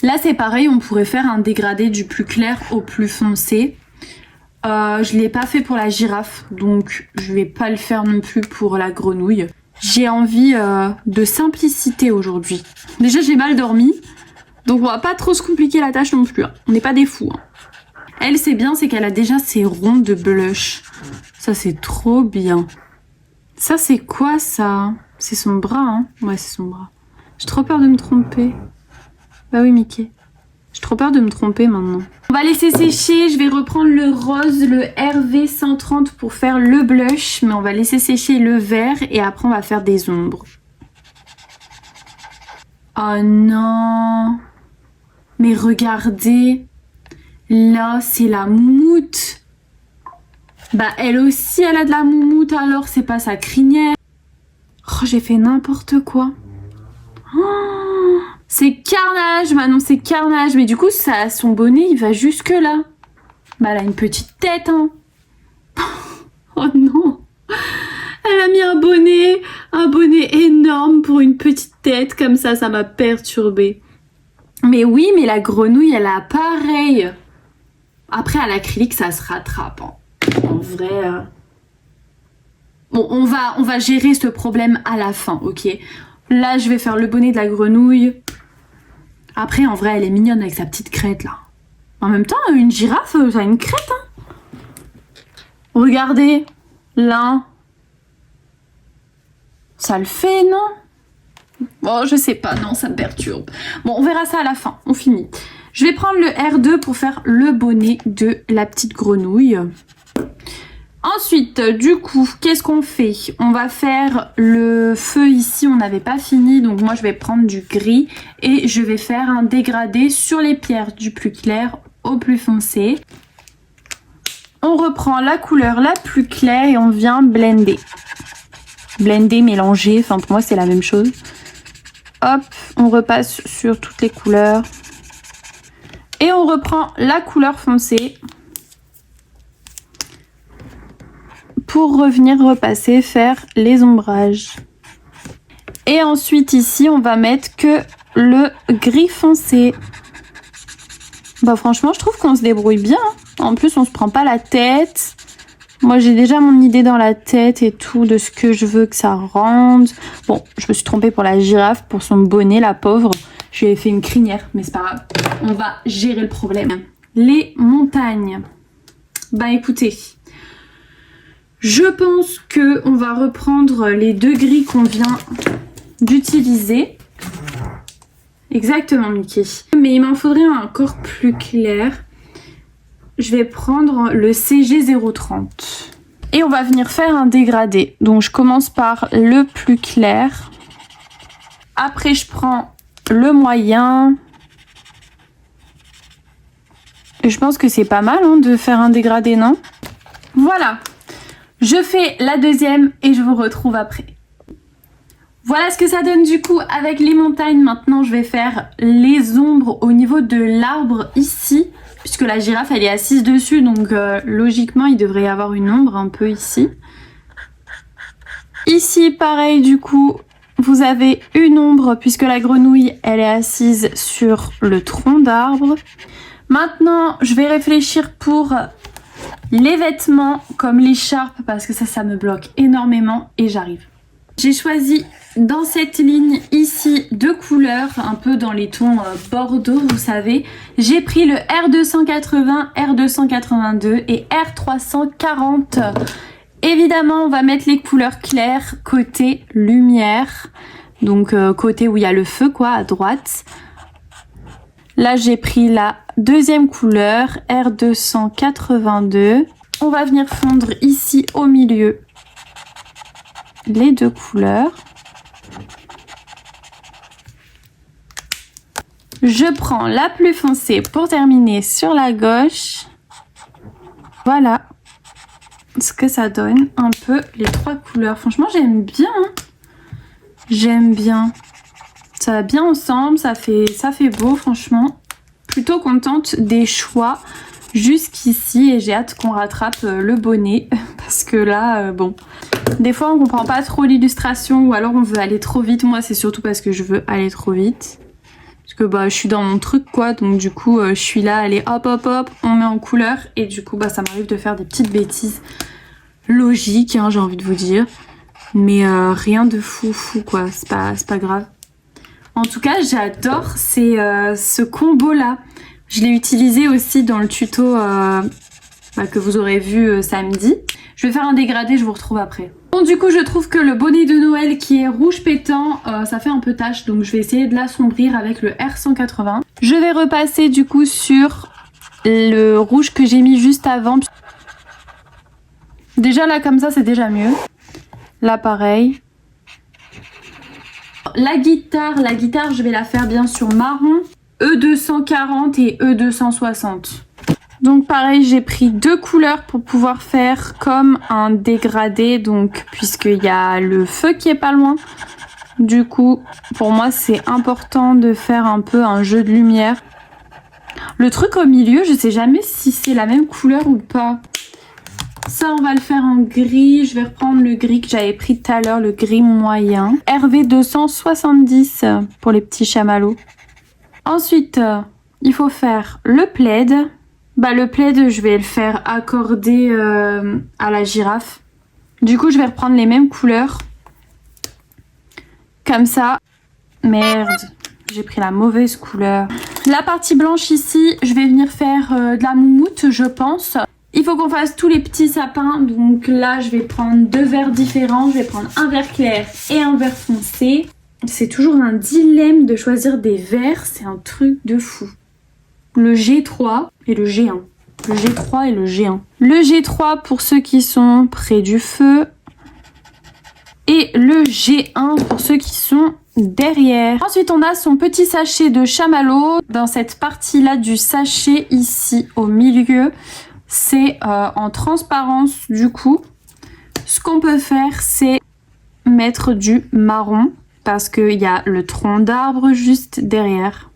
Là, c'est pareil, on pourrait faire un dégradé du plus clair au plus foncé. Je l'ai pas fait pour la girafe, donc je vais pas le faire non plus pour la grenouille. J'ai envie de simplicité aujourd'hui. Déjà, j'ai mal dormi, donc on va pas trop se compliquer la tâche non plus. Hein. On n'est pas des fous. Hein. Elle, c'est bien, c'est qu'elle a déjà ses ronds de blush. Ça, c'est trop bien. Ça, c'est quoi, ça? C'est son bras, hein? Ouais, c'est son bras. J'ai trop peur de me tromper. Bah oui, Mickey. J'ai trop peur de me tromper maintenant. On va laisser sécher. Je vais reprendre le rose, le RV 130 pour faire le blush. Mais on va laisser sécher le vert et après, on va faire des ombres. Oh non! Mais regardez! Là, c'est la moumoute. Bah, elle aussi, elle a de la moumoute alors, c'est pas sa crinière. Oh, j'ai fait n'importe quoi. Oh, c'est carnage, Manon, c'est carnage. Mais du coup, ça, son bonnet, il va jusque là. Bah, elle a une petite tête, hein. Oh non. Elle a mis un bonnet énorme pour une petite tête. Comme ça m'a perturbée. Mais oui, mais la grenouille, elle a pareil. Après, à l'acrylique, ça se rattrape. Hein. En vrai... Bon, on va gérer ce problème à la fin, ok? Là, je vais faire le bonnet de la grenouille. Après, en vrai, elle est mignonne avec sa petite crête, là. En même temps, une girafe, ça a une crête, hein? Regardez. Là. Ça le fait, non? Bon, je sais pas, non, ça me perturbe. Bon, on verra ça à la fin, on finit. Je vais prendre le R2 pour faire le bonnet de la petite grenouille. Ensuite, du coup, qu'est-ce qu'on fait? On va faire le feu ici, on n'avait pas fini, donc moi je vais prendre du gris et je vais faire un dégradé sur les pierres du plus clair au plus foncé. On reprend la couleur la plus claire et on vient blender. Blender, mélanger, enfin pour moi c'est la même chose. Hop, on repasse sur toutes les couleurs. Et on reprend la couleur foncée. Pour revenir repasser, faire les ombrages. Et ensuite ici, on va mettre que le gris foncé. Bah franchement, je trouve qu'on se débrouille bien. En plus, on se prend pas la tête. Moi, j'ai déjà mon idée dans la tête et tout de ce que je veux que ça rende. Bon, je me suis trompée pour la girafe, pour son bonnet, la pauvre. Je lui ai fait une crinière, mais c'est pas grave. On va gérer le problème. Les montagnes. Bah écoutez... Je pense que on va reprendre les deux gris qu'on vient d'utiliser. Exactement, Mickey. Mais il m'en faudrait un encore plus clair. Je vais prendre le CG030. Et on va venir faire un dégradé. Donc je commence par le plus clair. Après je prends le moyen. Et je pense que c'est pas mal hein, de faire un dégradé, non? Voilà. Je fais la deuxième et je vous retrouve après. Voilà ce que ça donne du coup avec les montagnes. Maintenant, je vais faire les ombres au niveau de l'arbre ici. Puisque la girafe, elle est assise dessus. Donc logiquement, il devrait y avoir une ombre un peu ici. Ici, pareil du coup, vous avez une ombre puisque la grenouille, elle est assise sur le tronc d'arbre. Maintenant, je vais réfléchir pour... les vêtements comme l'écharpe parce que ça me bloque énormément et j'arrive. J'ai choisi dans cette ligne ici deux couleurs un peu dans les tons bordeaux vous savez. J'ai pris le R280, R282 et R340. Évidemment on va mettre les couleurs claires côté lumière. Donc côté où il y a le feu quoi à droite. Là j'ai pris la deuxième couleur, R282. On va venir fondre ici au milieu les deux couleurs. Je prends la plus foncée pour terminer sur la gauche. Voilà ce que ça donne un peu les trois couleurs. Franchement j'aime bien. Hein. J'aime bien. Ça va bien ensemble, ça fait beau franchement. Plutôt contente des choix. jusqu'ici et j'ai hâte qu'on rattrape le bonnet parce que là, bon, des fois on comprend pas trop l'illustration ou alors on veut aller trop vite. Moi c'est surtout parce que je veux aller trop vite. Parce que bah je suis dans mon truc quoi, donc du coup je suis là, allez hop hop hop, on met en couleur et du coup bah ça m'arrive de faire des petites bêtises logiques hein, j'ai envie de vous dire. Mais rien de fou quoi, c'est pas grave. En tout cas j'adore ce combo là. Je l'ai utilisé aussi dans le tuto que vous aurez vu samedi. Je vais faire un dégradé, je vous retrouve après. Bon du coup je trouve que le bonnet de Noël qui est rouge pétant, ça fait un peu tache, donc je vais essayer de l'assombrir avec le R180. Je vais repasser du coup sur le rouge que j'ai mis juste avant. Déjà là comme ça c'est déjà mieux. Là pareil. La guitare je vais la faire bien sûr marron, E240 et E260. Donc pareil j'ai pris 2 couleurs pour pouvoir faire comme un dégradé, donc puisqu'il y a le feu qui est pas loin. Du coup pour moi c'est important de faire un peu un jeu de lumière. Le truc au milieu je sais jamais si c'est la même couleur ou pas. Ça on va le faire en gris, je vais reprendre le gris que j'avais pris tout à l'heure, le gris moyen. RV270 pour les petits chamallows. Ensuite il faut faire le plaid. Bah le plaid je vais le faire accorder à la girafe. Du coup je vais reprendre les mêmes couleurs. Comme ça. Merde, j'ai pris la mauvaise couleur. La partie blanche ici, je vais venir faire de la moumoute je pense. Il faut qu'on fasse tous les petits sapins, donc là je vais prendre 2 verres différents, je vais prendre un vert clair et un vert foncé. C'est toujours un dilemme de choisir des verres, c'est un truc de fou. Le G3 et le G1. Le G3 et le G1. Le G3 pour ceux qui sont près du feu et le G1 pour ceux qui sont derrière. Ensuite on a son petit sachet de chamallow. Dans cette partie là du sachet ici au milieu, c'est en transparence du coup. Ce qu'on peut faire c'est mettre du marron parce qu'il y a le tronc d'arbre juste derrière.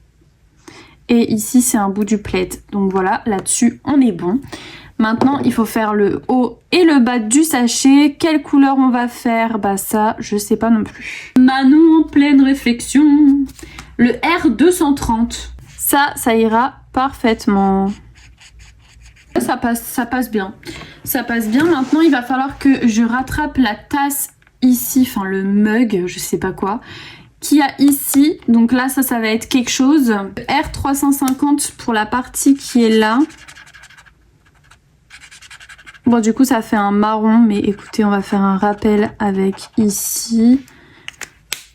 Et ici c'est un bout du plaid. Donc voilà, là-dessus on est bon. Maintenant il faut faire le haut et le bas du sachet. Quelle couleur on va faire? Bah ça je sais pas non plus. Manon en pleine réflexion. Le R230. Ça ira parfaitement. Ça passe bien. Ça passe bien. Maintenant, il va falloir que je rattrape la tasse ici, enfin le mug, je sais pas quoi, qu'il y a ici. Donc là, ça va être quelque chose. R350 pour la partie qui est là. Bon, du coup, ça fait un marron, mais écoutez, on va faire un rappel avec ici.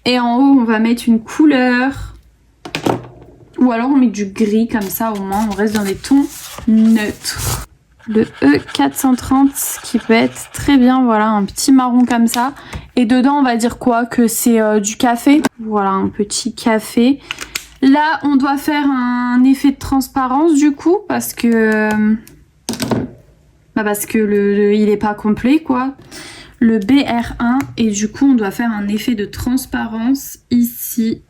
Et en haut, on va mettre une couleur. Ou alors on met du gris, comme ça, au moins, on reste dans des tons neutre. Le E430 qui peut être très bien, voilà, un petit marron comme ça. Et dedans on va dire quoi? Que c'est du café. Voilà, un petit café. Là on doit faire un effet de transparence du coup parce que il est pas complet quoi. Le BR1 et du coup on doit faire un effet de transparence. Ici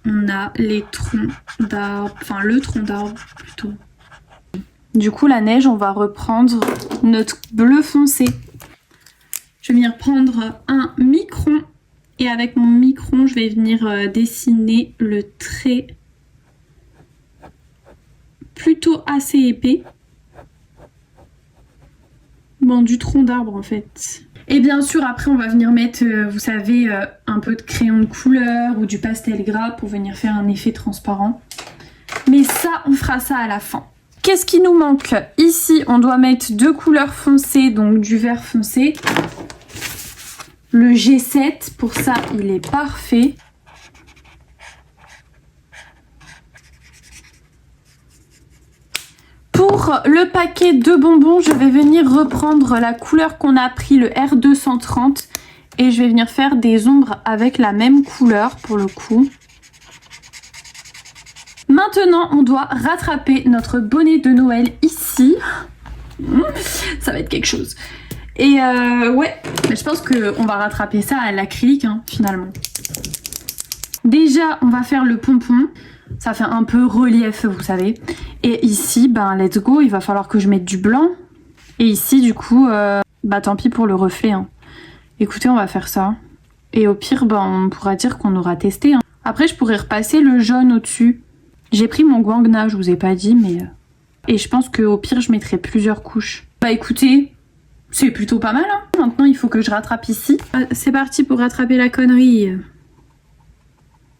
on a les troncs d'arbres, enfin le tronc d'arbre plutôt. Du coup la neige on va reprendre notre bleu foncé. Je vais venir prendre un micron et avec mon micron je vais venir dessiner le trait plutôt assez épais. Bon, du tronc d'arbre en fait. Et bien sûr après on va venir mettre, vous savez, un peu de crayon de couleur ou du pastel gras pour venir faire un effet transparent. Mais ça, on fera ça à la fin. Qu'est-ce qui nous manque? Ici, on doit mettre 2 couleurs foncées, donc du vert foncé. Le G7, pour ça, il est parfait. Pour le paquet de bonbons, je vais venir reprendre la couleur qu'on a pris, le R230. Et je vais venir faire des ombres avec la même couleur, pour le coup. Maintenant, on doit rattraper notre bonnet de Noël ici. Ça va être quelque chose. Et ouais, je pense qu'on va rattraper ça à l'acrylique, hein, finalement. Déjà, on va faire le pompon. Ça fait un peu relief, vous savez. Et ici, ben let's go, il va falloir que je mette du blanc. Et ici, du coup, bah tant pis pour le reflet. Hein. Écoutez, on va faire ça. Et au pire, ben, on pourra dire qu'on aura testé. Hein. Après, je pourrais repasser le jaune au-dessus. J'ai pris mon guangna, je vous ai pas dit, mais... Et je pense qu'au pire, je mettrai plusieurs couches. Bah écoutez, c'est plutôt pas mal. Hein. Maintenant, il faut que je rattrape ici. C'est parti pour rattraper la connerie.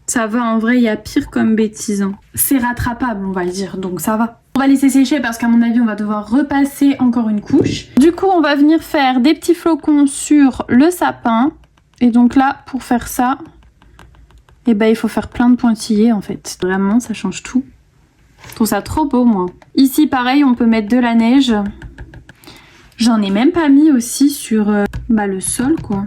Ça va, en vrai, il y a pire comme bêtise. Hein. C'est rattrapable, on va le dire, donc ça va. On va laisser sécher parce qu'à mon avis, on va devoir repasser encore une couche. Du coup, on va venir faire des petits flocons sur le sapin. Et donc là, pour faire ça, eh ben, il faut faire plein de pointillés, en fait. Vraiment, ça change tout. Je trouve ça trop beau, moi. Ici, pareil, on peut mettre de la neige. J'en ai même pas mis aussi sur le sol, quoi.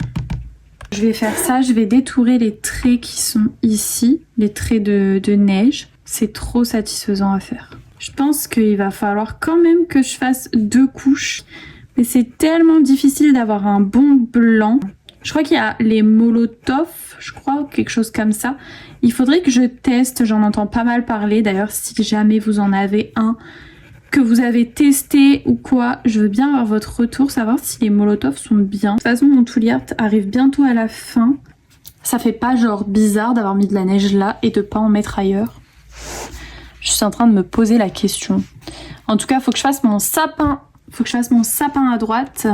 Je vais faire ça, je vais détourer les traits qui sont ici, les traits de neige. C'est trop satisfaisant à faire. Je pense qu'il va falloir quand même que je fasse 2 couches. Mais c'est tellement difficile d'avoir un bon blanc. Je crois qu'il y a les Molotov, je crois, quelque chose comme ça. Il faudrait que je teste, j'en entends pas mal parler. D'ailleurs, si jamais vous en avez un que vous avez testé ou quoi, je veux bien avoir votre retour, savoir si les Molotov sont bien. De toute façon, mon tool art arrive bientôt à la fin. Ça fait pas genre bizarre d'avoir mis de la neige là et de pas en mettre ailleurs. Je suis en train de me poser la question. En tout cas, faut que je fasse mon sapin. Faut que je fasse mon sapin à droite.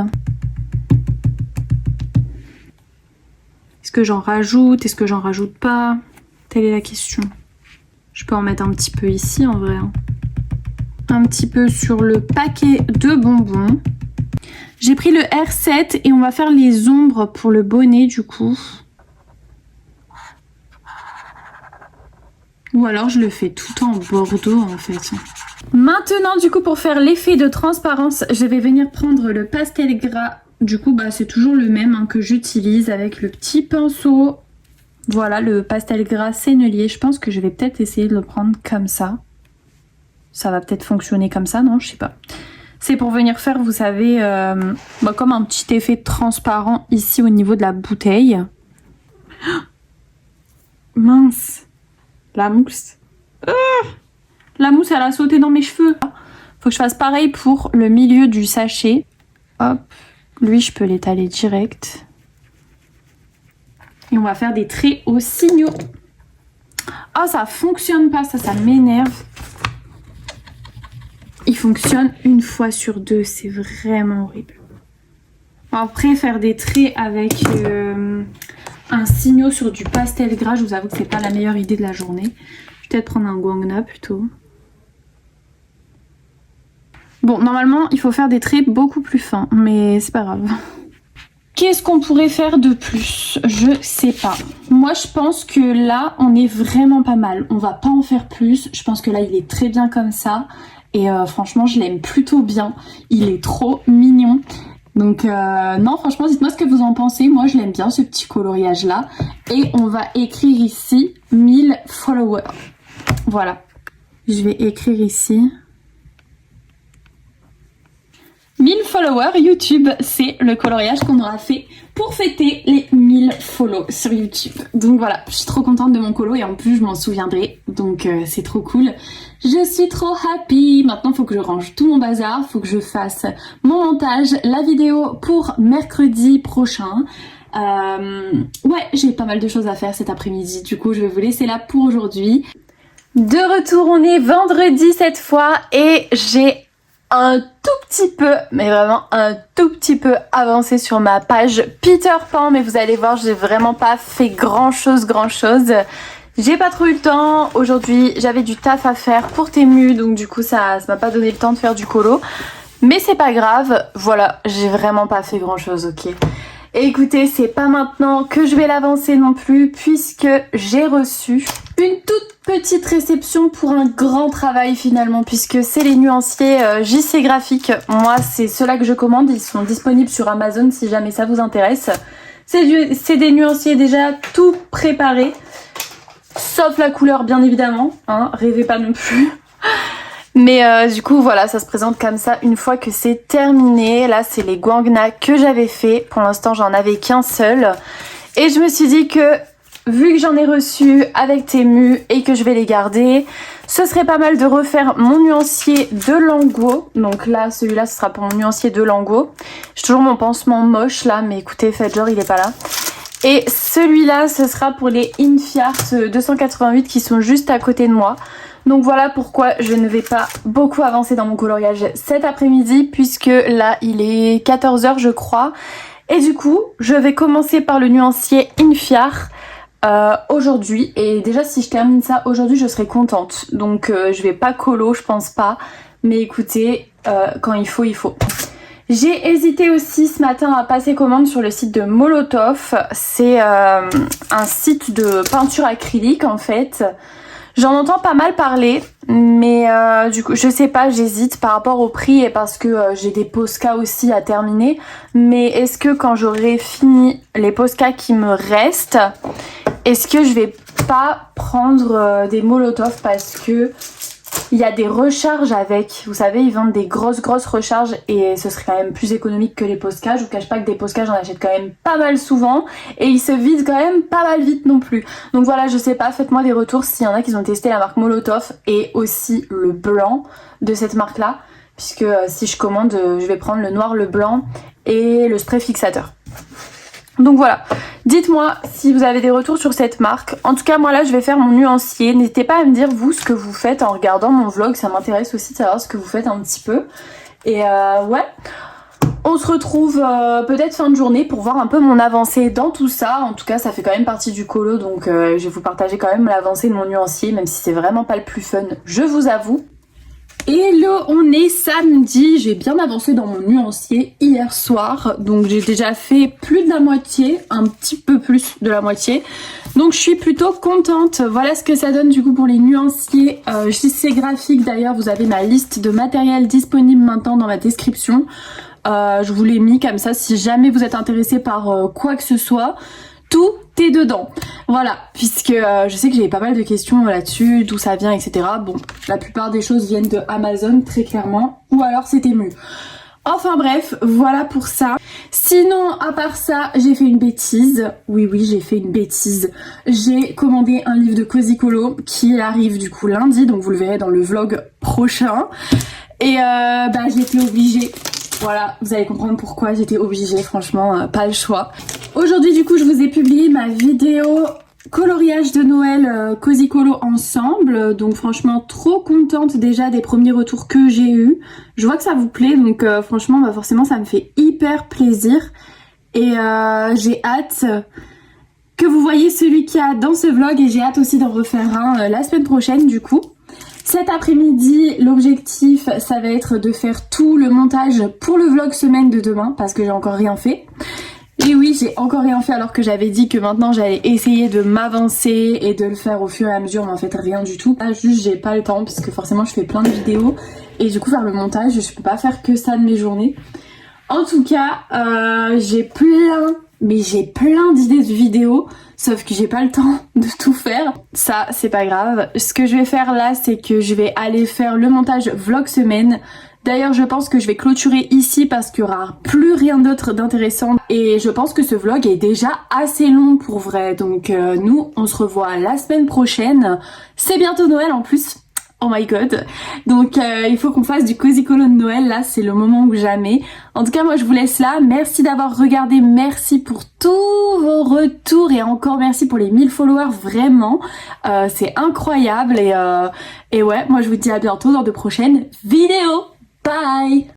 Est-ce que j'en rajoute? Est-ce que j'en rajoute pas? Telle est la question. Je peux en mettre un petit peu ici en vrai. Hein. Un petit peu sur le paquet de bonbons. J'ai pris le R7 et on va faire les ombres pour le bonnet du coup. Ou alors je le fais tout en bordeaux en fait. Maintenant du coup pour faire l'effet de transparence, je vais venir prendre le pastel gras. Du coup bah c'est toujours le même hein, que j'utilise avec le petit pinceau. Voilà le pastel gras sennelier. Je pense que je vais peut-être essayer de le prendre comme ça. Ça va peut-être fonctionner comme ça, non? Je sais pas. C'est pour venir faire, vous savez, comme un petit effet transparent ici au niveau de la bouteille. Oh mince! La mousse. La mousse, elle a sauté dans mes cheveux. Faut que je fasse pareil pour le milieu du sachet. Hop. Lui, je peux l'étaler direct. Et on va faire des traits aux signaux. Ah, ça fonctionne pas, ça m'énerve. Il fonctionne une fois sur 2, c'est vraiment horrible. Après, faire des traits avec un signaux sur du pastel gras, je vous avoue que c'est pas la meilleure idée de la journée. Je vais peut-être prendre un guangna plutôt. Bon, normalement, il faut faire des traits beaucoup plus fins, mais c'est pas grave. Qu'est-ce qu'on pourrait faire de plus? Je sais pas. Moi, je pense que là, on est vraiment pas mal. On va pas en faire plus. Je pense que là, il est très bien comme ça. Et franchement, je l'aime plutôt bien. Il est trop mignon. Donc non, franchement, dites-moi ce que vous en pensez. Moi, je l'aime bien, ce petit coloriage-là. Et on va écrire ici 1000 followers. Voilà. Je vais écrire ici 1000 followers YouTube. C'est le coloriage qu'on aura fait pour fêter les 1000 follow sur YouTube. Donc voilà, je suis trop contente de mon colo et en plus, je m'en souviendrai. Donc c'est trop cool. Je suis trop happy. Maintenant, il faut que je range tout mon bazar. Il faut que je fasse mon montage, la vidéo pour mercredi prochain. Ouais, j'ai pas mal de choses à faire cet après-midi. Du coup, je vais vous laisser là pour aujourd'hui. De retour, on est vendredi cette fois et j'ai un tout petit peu, mais vraiment un tout petit peu avancé sur ma page Peter Pan. Mais vous allez voir, j'ai vraiment pas fait grand chose. J'ai pas trop eu le temps. Aujourd'hui, j'avais du taf à faire pour Temu, donc du coup, ça m'a pas donné le temps de faire du colo. Mais c'est pas grave. Voilà, j'ai vraiment pas fait grand chose, ok. Et écoutez, c'est pas maintenant que je vais l'avancer non plus, puisque j'ai reçu une toute petite réception pour un grand travail finalement, puisque c'est les nuanciers JC Graphique. Moi, c'est ceux-là que je commande. Ils sont disponibles sur Amazon si jamais ça vous intéresse. C'est des nuanciers déjà tout préparés. Sauf la couleur bien évidemment, hein, rêvez pas non plus. Mais du coup voilà, ça se présente comme ça une fois que c'est terminé. Là c'est les guangna que j'avais fait, pour l'instant j'en avais qu'un seul. Et je me suis dit que vu que j'en ai reçu avec Temu et que je vais les garder, ce serait pas mal de refaire mon nuancier de Lango. Donc là, celui-là, ce sera pour mon nuancier de Lango. J'ai toujours mon pansement moche là, mais écoutez, faites genre il est pas là. Et celui-là, ce sera pour les Infiart 288 qui sont juste à côté de moi. Donc voilà pourquoi je ne vais pas beaucoup avancer dans mon coloriage cet après-midi, puisque là, il est 14 h je crois. Et du coup, je vais commencer par le nuancier Infiart aujourd'hui. Et déjà, si je termine ça aujourd'hui, je serai contente. Donc je vais pas colo, je pense pas. Mais écoutez, quand il faut, il faut. J'ai hésité aussi ce matin à passer commande sur le site de Molotov. C'est un site de peinture acrylique en fait. J'en entends pas mal parler, mais du coup je sais pas, j'hésite par rapport au prix et parce que j'ai des Posca aussi à terminer. Mais est-ce que quand j'aurai fini les Posca qui me restent, est-ce que je vais pas prendre des Molotov parce que il y a des recharges avec, vous savez, ils vendent des grosses recharges et ce serait quand même plus économique que les Posca. Je vous cache pas que des Posca j'en achète quand même pas mal souvent et ils se vident quand même pas mal vite non plus. Donc voilà, je sais pas, faites-moi des retours s'il y en a qui ont testé la marque Molotov et aussi le blanc de cette marque là, puisque si je commande, je vais prendre le noir, le blanc et le spray fixateur. Donc voilà, dites-moi si vous avez des retours sur cette marque. En tout cas, moi là, je vais faire mon nuancier. N'hésitez pas à me dire, vous, ce que vous faites en regardant mon vlog. Ça m'intéresse aussi de savoir ce que vous faites un petit peu. Et ouais, on se retrouve peut-être fin de journée pour voir un peu mon avancée dans tout ça. En tout cas, ça fait quand même partie du colo. Donc je vais vous partager quand même l'avancée de mon nuancier, même si c'est vraiment pas le plus fun, je vous avoue. Hello, on est samedi, j'ai bien avancé dans mon nuancier hier soir, donc j'ai déjà fait plus de la moitié, un petit peu plus de la moitié, donc je suis plutôt contente. Voilà ce que ça donne du coup pour les nuanciers JC Graphique. D'ailleurs vous avez ma liste de matériel disponible maintenant dans ma description, je vous l'ai mis comme ça si jamais vous êtes intéressé par quoi que ce soit. Tout est dedans. Voilà, puisque je sais que j'ai pas mal de questions là-dessus, d'où ça vient, etc. Bon, la plupart des choses viennent de Amazon, très clairement, ou alors c'est Temu. Enfin bref, voilà pour ça. Sinon, à part ça, j'ai fait une bêtise. Oui, j'ai fait une bêtise. J'ai commandé un livre de Cozy Colo qui arrive du coup lundi, donc vous le verrez dans le vlog prochain. Et j'étais obligée. Voilà, vous allez comprendre pourquoi j'étais obligée, franchement, pas le choix. Aujourd'hui, du coup, je vous ai publié ma vidéo coloriage de Noël Cozy Colo ensemble. Donc franchement, trop contente déjà des premiers retours que j'ai eus. Je vois que ça vous plaît, donc franchement, forcément, ça me fait hyper plaisir. Et j'ai hâte que vous voyez celui qu'il y a dans ce vlog et j'ai hâte aussi d'en refaire un la semaine prochaine, du coup. Cet après-midi, l'objectif, ça va être de faire tout le montage pour le vlog semaine de demain parce que j'ai encore rien fait. Et oui, j'ai encore rien fait alors que j'avais dit que maintenant j'allais essayer de m'avancer et de le faire au fur et à mesure, mais en fait rien du tout. Là, juste j'ai pas le temps puisque forcément je fais plein de vidéos et du coup faire le montage, je peux pas faire que ça de mes journées. En tout cas, j'ai plein d'idées de vidéos, sauf que j'ai pas le temps de tout faire. Ça, c'est pas grave. Ce que je vais faire là, c'est que je vais aller faire le montage vlog semaine. D'ailleurs, je pense que je vais clôturer ici parce qu'il y aura plus rien d'autre d'intéressant. Et je pense que ce vlog est déjà assez long pour vrai. Donc nous, on se revoit la semaine prochaine. C'est bientôt Noël en plus. Oh my god. Donc il faut qu'on fasse du Cozy Colo de Noël, là c'est le moment ou jamais. En tout cas moi je vous laisse là, merci d'avoir regardé, merci pour tous vos retours et encore merci pour les 1000 followers, vraiment c'est incroyable et ouais moi je vous dis à bientôt dans de prochaines vidéos. Bye.